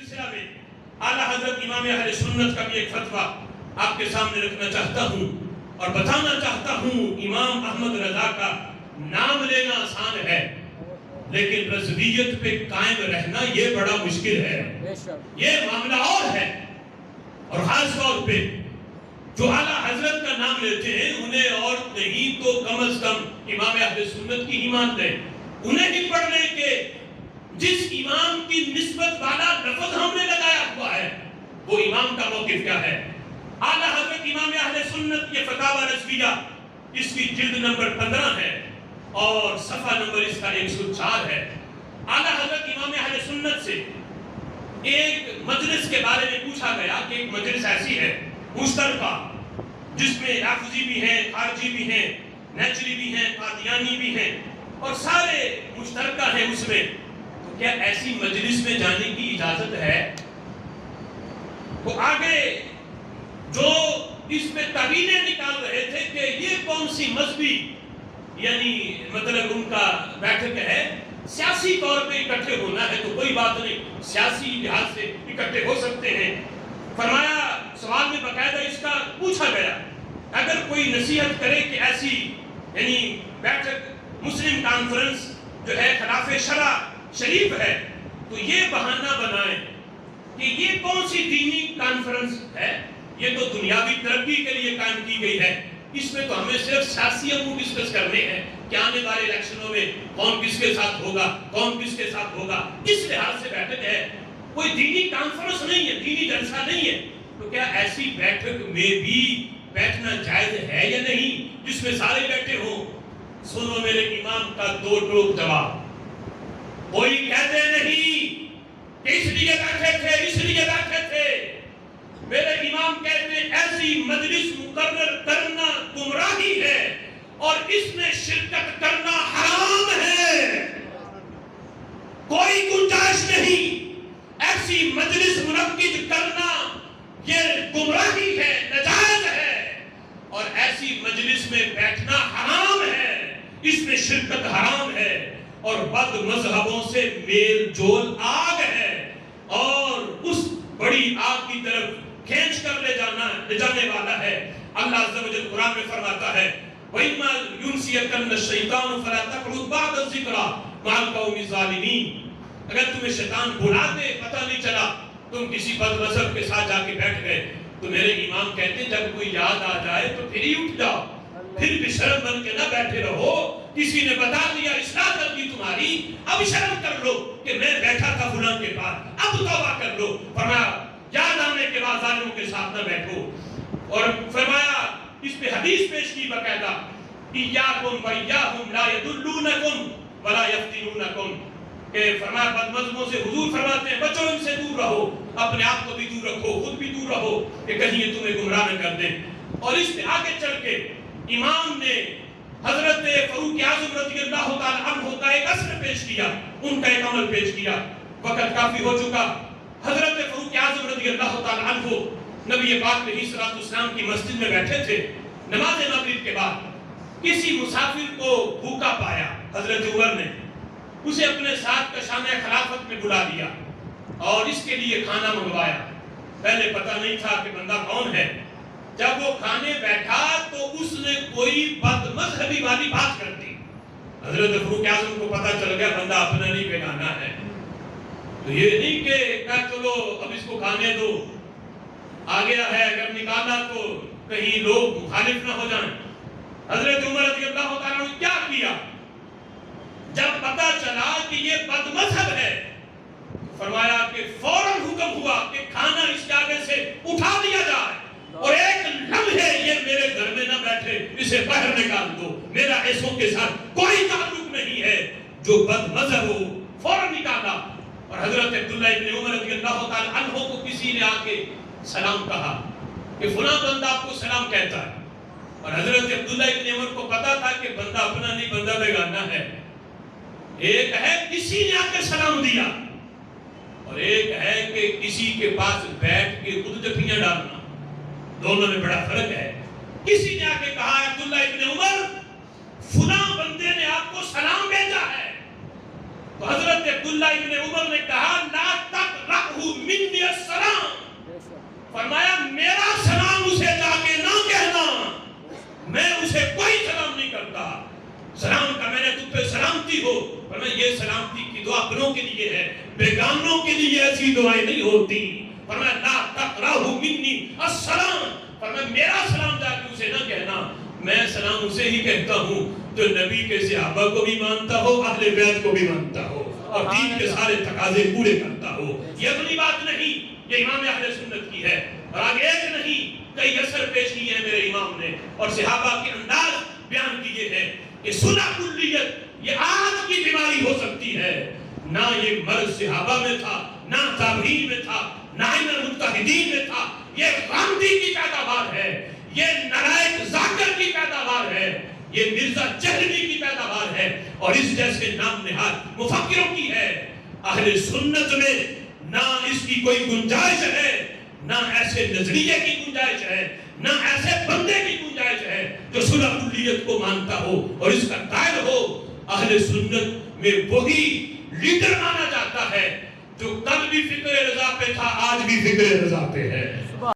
سلسلہ میں اعلیٰ حضرت امام اہل سنت کا بھی ایک فتویٰ آپ کے سامنے رکھنا چاہتا ہوں اور بتانا چاہتا ہوں. امام احمد رضا کا نام لینا آسان ہے لیکن رضویت پہ قائم رہنا یہ بڑا مشکل ہے. یہ معاملہ اور ہے. اور خاص طور پہ جو اعلیٰ حضرت کا نام لیتے ہیں انہیں اور نہیں تو کم از کم امام اہل سنت کی ہی مان لیں. انہیں ہی پڑھ لیں کہ جس امام کی نسبت والا لفظ ہم نے لگایا ہوا ہے وہ امام کا موقف کیا ہے. اعلیٰ حضرت امام اہل سنت یہ فتاوی رضویہ اس کی جلد نمبر 15 ہے اور صفحہ نمبر اس کا 104 ہے. اعلیٰ حضرت امام اہل سنت سے ایک مجلس کے بارے میں پوچھا گیا کہ ایک مجلس ایسی ہے مشترکہ جس میں رافضی بھی ہیں، خارجی بھی ہیں، نیچری بھی ہیں، قادیانی بھی ہیں اور سارے مشترکہ ہیں اس میں. تو کیا ایسی مجلس میں جانے کی اجازت ہے؟ تو آگے جو اس میں تعویلیں نکال رہے تھے کہ یہ کون سی مذہبی یعنی مطلب ان کا بیٹھک ہے، سیاسی طور پہ اکٹھے ہونا ہے تو کوئی بات نہیں، سیاسی لحاظ سے اکٹھے ہو سکتے ہیں. فرمایا سوال میں باقاعدہ اس کا پوچھا گیا اگر کوئی نصیحت کرے کہ ایسی یعنی بیٹھک مسلم کانفرنس جو ہے خلاف شرع شریف ہے تو یہ بہانہ بنائیں کہ یہ کون سی دینی کانفرنس ہے، یہ تو دنیاوی ترقی کے لیے قائم کی گئی ہے، اس میں تو ہمیں صرف سیاسی امور ڈسکس کرنے ہیں کہ آنے والے الیکشنوں میں کون کس کے ساتھ ہوگا، کون کس کے ساتھ ہوگا. اس لحاظ سے بیٹھک ہے، کوئی دینی کانفرنس نہیں ہے، دینی جلسہ نہیں ہے. تو کیا ایسی بیٹھک میں بھی بیٹھنا جائز ہے یا نہیں جس میں سارے بیٹھے ہوں؟ سنو میرے امام کا دو ٹوک جواب. کوئی کہتے نہیں کہ اس لیے بیٹھے تھے، اس لیے بیٹھے تھے. میرے امام کہتے ہیں ایسی مجلس مقرر کرنا گمراہی ہے اور اس میں شرکت کرنا حرام ہے. کوئی گنجائش نہیں. ایسی مجلس منعقد کرنا یہ گمراہی ہے، ناجائز ہے اور ایسی مجلس میں بیٹھنا حرام ہے، اس میں شرکت حرام ہے اور بد مذہبوں سے میل جول آگ ہے اور اس بڑی آگ کی طرف کھینچ کر لے جانے والا ہے. اللہ عز و جل قرآن میں فرماتا ہے وَإِمَّا يُنْسِيَكَنَّ الشَّيْطَانُ فَلَا تَقْعُدْ بَعْدَ الذِّكْرَىٰ مَعَ الْقَوْمِ الظَّالِمِينَ. اگر تمہیں شیطان بلا دے پتہ نہیں چلا تم کسی بد مذہب کے ساتھ جا کے بیٹھ گئے تو میرے امام کہتے ہیں جب کوئی یاد آ جائے تو پھر ہی اٹھ جاؤ، پھر بھی شرم بن کے نہ بیٹھے رہو. کسی نے بتا دیا اصلاح کر دی تمہاری، اب شرم کر لو کہ میں بیٹھا تھا فلاں کے پاس، اب توبہ کر لو. فرمایا یاد آنے کے بعد ظالموں کے ساتھ نہ بیٹھو. اور فرمایا اس پہ حدیث پیش کی باقاعدہ ایاکم وایاہم لا یدلونکم ولا یفتنونکم کہ فرمایا بد مذہبوں سے حضور فرماتے ہیں بچو ان سے دور رہو، اپنے آپ کو بھی دور رکھو، خود بھی دور رہو کہ کہیں یہ تمہیں گمراہ نہ کر دیں. اور اس پہ آگے چل کے امام نے حضرت فاروق اعظم رضی اللہ تعالی عنہ کا ایک اثر پیش کیا، ان کا ایک عمل پیش کیا. وقت کافی ہو چکا. حضرت فاروق اعظم رضی اللہ تعالی عنہ نبی پاک علیہ الصلوۃ والسلام کی مسجد میں بیٹھے تھے نماز مغرب کے بعد. کسی مسافر کو بھوکا پایا، حضرت عمر نے اسے اپنے ساتھ کشانہ خلافت میں بلا لیا اور اس کے لیے کھانا منگوایا. پہلے پتہ نہیں تھا کہ بندہ کون ہے. جب وہ کھانے بیٹھا تو اس نے کوئی بد مذہبی والی بات کر دی. حضرت فاروق اعظم کو پتہ چل گیا بندہ اپنا نہیں بیگانہ ہے. تو یہ نہیں کہ چلو اب اس کو کھانے دو، آ گیا ہے اگر نکالا تو کہیں لوگ مخالف نہ ہو جائیں. حضرت عمر رضی اللہ تعالیٰ نے کیا کیا جب پتہ چلا کہ یہ بد مذہب ہے؟ فرمایا کہ فوراً حکم ہوا کہ کھانا اس جگہ سے اٹھا دیا جائے اور ایک لمحے یہ میرے گھر میں نہ بیٹھے، اسے باہر نکال دو، میرا ایسوں کے ساتھ کوئی تعلق نہیں ہے. جو بد مذہب ہو فوراً نکالا. اور حضرت عبداللہ ابن عمر رضی اللہ تعالی عنہ کو کسی نے آ کے سلام کہا کہ فلاں بندہ آپ کو سلام کہتا ہے. اور حضرت عبداللہ ابن عمر کو پتا تھا کہ بندہ اپنا نہیں بندہ بیگانہ ہے. ایک ہے کسی نے آ کے سلام دیا اور ایک ہے کہ کسی کے پاس بیٹھ کے خود جفیاں ڈالنا. دونوں میں بڑا فرق ہے. کسی نے آ کے کہا عبداللہ ابن عمر فلاں بندے نے آپ کو سلام بھیجا ہے. تو حضرت عبداللہ ابن عمر نے کہا لا تقرأہ من دعا اپنوں کے لیے ہے، بیگانوں کے لیے ایسی دعائیں نہیں ہوتی۔ فرمایا لا تقرأہ منی السلام، فرمایا میرا سلام جا کے اسے نہ کہنا، میں سلام اسے ہی کہتا ہوں جو نبی کے صحابہ کو بھی مانتا ہو، اہل بیت کو بھی مانتا ہو اور دین کے سارے تقاضے پورے کرتا ہو۔ یہ اپنی بات نہیں، یہ امام اہل سنت کی ہے۔ اور آگے ایک نہیں کئی اثر پیش کیے ہیں میرے امام نے اور صحابہ کے انداز بیان کیے ہیں کہ صلح کلیت یہ آج کی بیماری ہو سکتی ہے، نہ یہ مرض صحابہ میں تھا، نہ تابعین میں تھا، نہ مجتہدین میں تھا، یہ غامدی کی پیداوار ہے، یہ نالائق ذاکر کی پیداوار ہے، یہ مرزا جہلوی کی پیداوار ہے اور اس جیسے نام نہاد مفکروں کی ہے۔ اہل سنت میں نہ اس کی کوئی گنجائش ہے، نہ ایسے نظریے کی گنجائش ہے، نہ ایسے بندے کی گنجائش ہے جو صلح کلیت کو مانتا ہو اور اس کا قائل ہو۔ اہل سنت میں وہی لیڈر مانا جاتا ہے جو کل بھی فکر رضا پہ تھا، آج بھی فکر رضا پہ ہے۔